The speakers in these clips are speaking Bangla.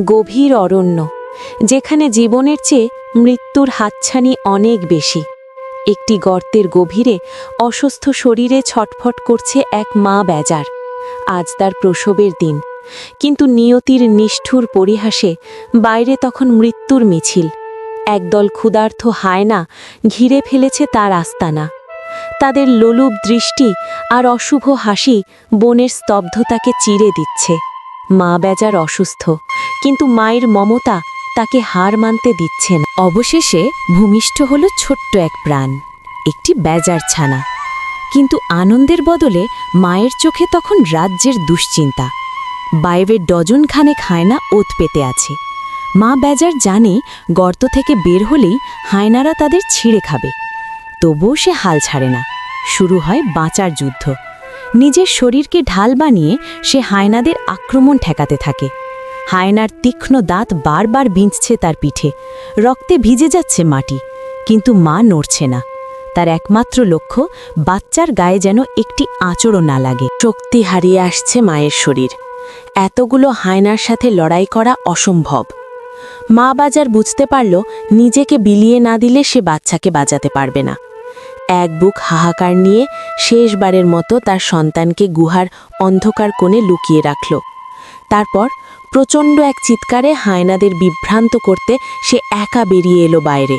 গভীর অরণ্য, যেখানে জীবনের চেয়ে মৃত্যুর হাতছানি অনেক বেশি। একটি গর্তের গভীরে অসুস্থ শরীরে ছটফট করছে এক মা বেজার। আজ তার প্রসবের দিন, কিন্তু নিয়তির নিষ্ঠুর পরিহাসে বাইরে তখন মৃত্যুর মিছিল। একদল ক্ষুধার্ত হায়না ঘিরে ফেলেছে তার আস্তানা। তাদের লোলুপ দৃষ্টি আর অশুভ হাসি বনের স্তব্ধতাকে চিরে দিচ্ছে। মা বেজার অসুস্থ, কিন্তু মায়ের মমতা তাকে হার মানতে দিচ্ছে না। অবশেষে ভূমিষ্ঠ হল ছোট্ট এক প্রাণ, একটি বেজার ছানা। কিন্তু আনন্দের বদলে মায়ের চোখে তখন রাজ্যের দুশ্চিন্তা। বাইরে ডজনখানেক হায়না ওত পেতে আছে। মা বেজার জানে গর্ত থেকে বের হলেই হায়নারা তাদের ছিঁড়ে খাবে। তবুও সে হাল ছাড়ে না। শুরু হয় বাঁচার যুদ্ধ। নিজের শরীরকে ঢাল বানিয়ে সে হায়নাদের আক্রমণ ঠেকাতে থাকে। হায়নার তীক্ষ্ণ দাঁত বারবার বিঁধছে তার পিঠে, রক্তে ভিজে যাচ্ছে মাটি, কিন্তু মা নড়ছে না। তার একমাত্র লক্ষ্য বাচ্চার গায়ে যেন একটি আঁচড়ও না লাগে। শক্তি হারিয়ে আসছে মায়ের শরীর। এতগুলো হায়নার সাথে লড়াই করা অসম্ভব। মা বাজার বুঝতে পারল নিজেকে বিলিয়ে না দিলে সে বাচ্চাকে বাঁচাতে পারবে না। এক বুক হাহাকার নিয়ে শেষবারের মতো তার সন্তানকে গুহার অন্ধকার কোণে লুকিয়ে রাখল। তারপর প্রচণ্ড এক চিৎকারে হায়নাদের বিভ্রান্ত করতে সে একা বেরিয়ে এলো বাইরে।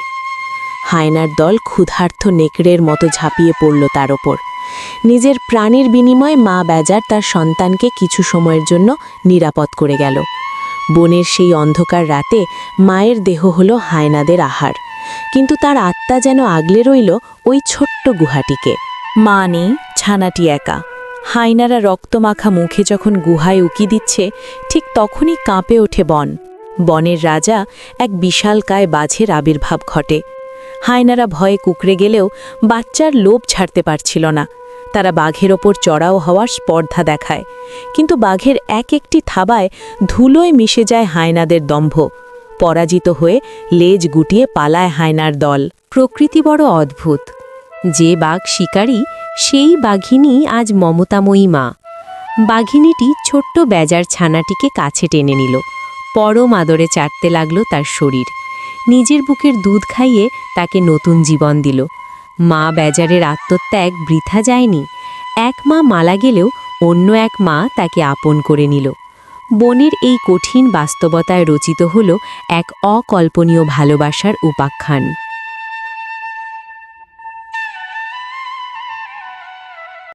হায়নার দল ক্ষুধার্ত নেকড়ের মতো ঝাঁপিয়ে পড়ল তার ওপর। নিজের প্রাণের বিনিময়ে মা বেজার তার সন্তানকে কিছু সময়ের জন্য নিরাপদ করে গেল। বনের সেই অন্ধকার রাতে মায়ের দেহ হলো হায়নাদের আহার, কিন্তু তার আত্মা যেন আগলে রইল ওই ছোট্ট গুহাটিকে। মা নেই, ছানাটি একা। হায়নারা রক্তমাখা মুখে যখন গুহায় উকি দিচ্ছে, ঠিক তখনই কাঁপে ওঠে বন। বনের রাজা এক বিশালকায় বাঘের আবির্ভাব ঘটে। হায়নারা ভয়ে কুকড়ে গেলেও বাচ্চার লোভ ছাড়তে পারছিল না। তারা বাঘের ওপর চড়াও হওয়ার স্পর্ধা দেখায়, কিন্তু বাঘের এক একটি থাবায় ধুলোয় মিশে যায় হায়নাদের দম্ভ। পরাজিত হয়ে লেজ গুটিয়ে পালায় হায়নার দল। প্রকৃতি বড় অদ্ভুত। যে বাঘ শিকারী, সেই বাঘিনী আজ মমতাময়ী মা। বাঘিনীটি ছোট্ট বেজার ছানাটিকে কাছে টেনে নিল, পরম আদরে চাটতে লাগল তার শরীর। নিজের বুকের দুধ খাইয়ে তাকে নতুন জীবন দিল। মা বেজারের আত্মত্যাগ বৃথা যায়নি। এক মা মারা গেলেও অন্য এক মা তাকে আপন করে নিল। বনের এই কঠিন বাস্তবতায় রচিত হল এক অকল্পনীয় ভালোবাসার উপাখ্যান।